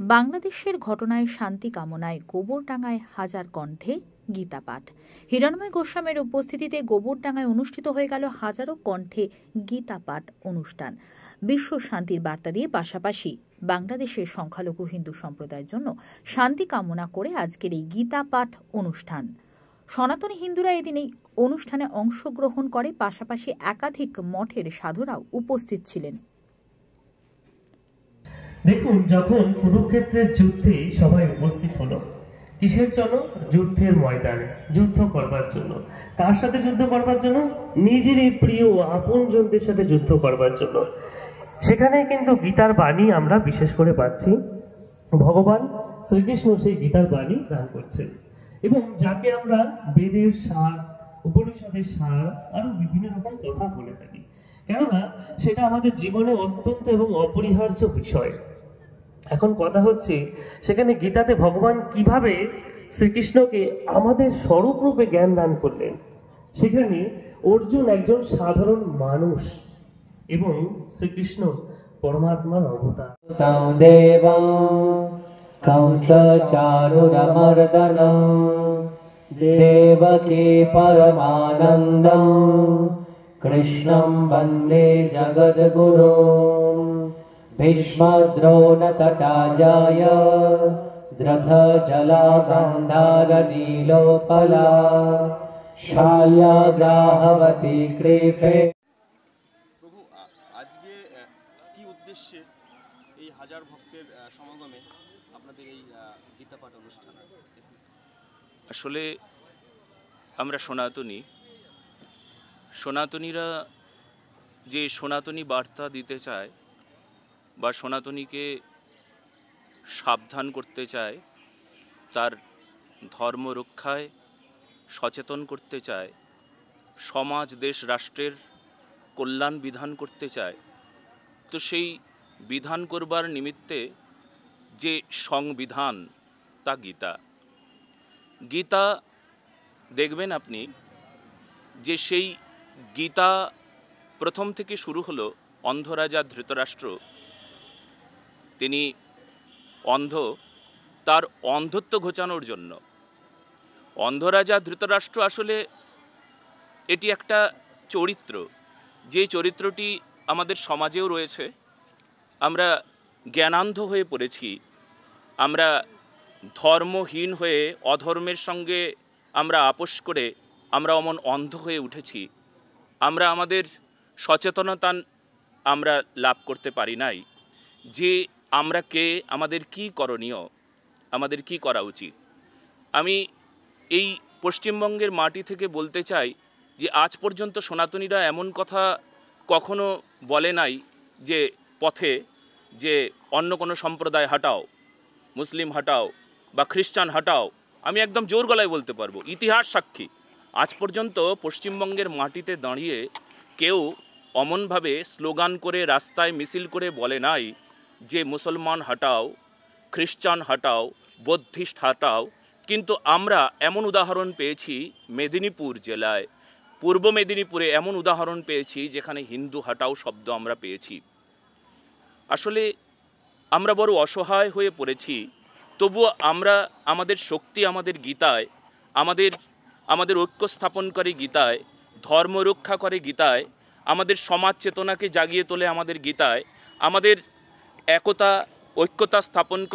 বাংলাদেশের ঘটনায় শান্তি কামনায় গোবরডাঙ্গায় হাজার কণ্ঠে গীতা পাঠ। হিরণময় গোস্বামীর উপস্থিতিতে গোবরডাঙ্গায় অনুষ্ঠিত হয়ে গেল হাজারো কণ্ঠে গীতা পাঠ অনুষ্ঠান। বিশ্ব শান্তির বার্তা দিয়ে পাশাপাশি বাংলাদেশের সংখ্যালঘু হিন্দু সম্প্রদায়ের জন্য শান্তি কামনা করে আজকের এই গীতা পাঠ অনুষ্ঠান। সনাতনী হিন্দুরা এদিন এই অনুষ্ঠানে অংশগ্রহণ করে, পাশাপাশি একাধিক মঠের সাধুরাও উপস্থিত ছিলেন। দেখুন, যখন কুরুক্ষেত্রের যুদ্ধে সবাই উপস্থিত হলো, কিসের জন্য? যুদ্ধের ময়দানে যুদ্ধ করবার জন্য। কার সাথে যুদ্ধ করবার জন্য? নিজেরই প্রিয় আপনজনদের সাথে যুদ্ধ করবার জন্য। সেখানে কিন্তু গীতার বাণী আমরা বিশেষ করে পাচ্ছি। ভগবান শ্রীকৃষ্ণ সেই গীতার বাণী দান করছেন, এবং যাকে আমরা বেদের সার, উপনিষদের সার, আরো বিভিন্ন রকম কথা বলে থাকি, কেননা সেটা আমাদের জীবনে অত্যন্ত এবং অপরিহার্য বিষয়। এখন কথা হচ্ছে, সেখানে গীতাতে ভগবান কিভাবে শ্রীকৃষ্ণকে আমাদের স্বরূপ রূপে জ্ঞান দান করলেন। সেখানে অর্জুন একজন সাধারণ মানুষ এবং শ্রীকৃষ্ণ পরমাত্মার অবতার। দেবং কংস চারুরমর্দনম দেবকী পরমানন্দম কৃষ্ণম বন্দে জগদ্গুরুম ভীষ্মদ্রোণতটাজায় দ্রথজলা গন্ধার নীলোৎপলা শাল্যাগ্রাহবতী কৃপে। প্রভু, আজকে কি উদ্দেশ্যে এই হাজার ভক্তের সমাগমে আপনাদের এই গীতা পাঠ অনুষ্ঠান? আসলে আমরা সনাতনীরা যে সনাতনী বার্তা দিতে চায় বা সনাতনীকে সাবধান করতে চায়, তার ধর্ম রক্ষায় সচেতন করতে চায়, সমাজ, দেশ, রাষ্ট্রের কল্যাণ বিধান করতে চায়, তো সেই বিধান করবার নিমিত্তে যে সংবিধান, তা গীতা দেখবেন আপনি যে সেই গীতা প্রথম থেকে শুরু হলো অন্ধ রাজা ধৃতরাষ্ট্র। তিনি অন্ধ, তার অন্ধত্ব ঘোচানোর জন্য। অন্ধ রাজা ধৃতরাষ্ট্র আসলে এটি একটা চরিত্র, যে চরিত্রটি আমাদের সমাজেও রয়েছে। আমরা জ্ঞানান্ধ হয়ে পড়েছি, আমরা ধর্মহীন হয়ে অধর্মের সঙ্গে আমরা আপোষ করে আমরা অমন অন্ধ হয়ে উঠেছি। আমরা আমাদের সচেতনতা আমরা লাভ করতে পারি নাই যে আমরা কে, আমাদের কি করণীয়, আমাদের কি করা উচিত। আমি এই পশ্চিমবঙ্গের মাটি থেকে বলতে চাই যে আজ পর্যন্ত সনাতনীরা এমন কথা কখনো বলে নাই যে পথে যে অন্য কোনো সম্প্রদায় হটাও, মুসলিম হটাও বা খ্রিস্টান হটাও। আমি একদম জোর গলায় বলতে পারবো, ইতিহাস সাক্ষী, আজ পর্যন্ত পশ্চিমবঙ্গের মাটিতে দাঁড়িয়ে কেউ অমনভাবে স্লোগান করে, রাস্তায় মিছিল করে বলে নাই যে মুসলমান হটাও, খ্রিস্টান হটাও, বৌদ্ধিস্ট হটাও। কিন্তু আমরা এমন উদাহরণ পেয়েছি মেদিনীপুর জেলায়, পূর্ব মেদিনীপুরে এমন উদাহরণ পেয়েছি যেখানে হিন্দু হটাও শব্দ আমরা পেয়েছি। আসলে আমরা বড় অসহায় হয়ে পড়েছি, তবুও আমরা আমাদের শক্তি আমাদের গীতায়, আমাদের ঐক্য স্থাপন করে গীতায়, ধর্ম রক্ষা করে গীতায়, আমাদের সমাজ চেতনাকে জাগিয়ে তোলে আমাদের গীতায়, আমাদের একতা ঐক্যতা স্থাপন করে।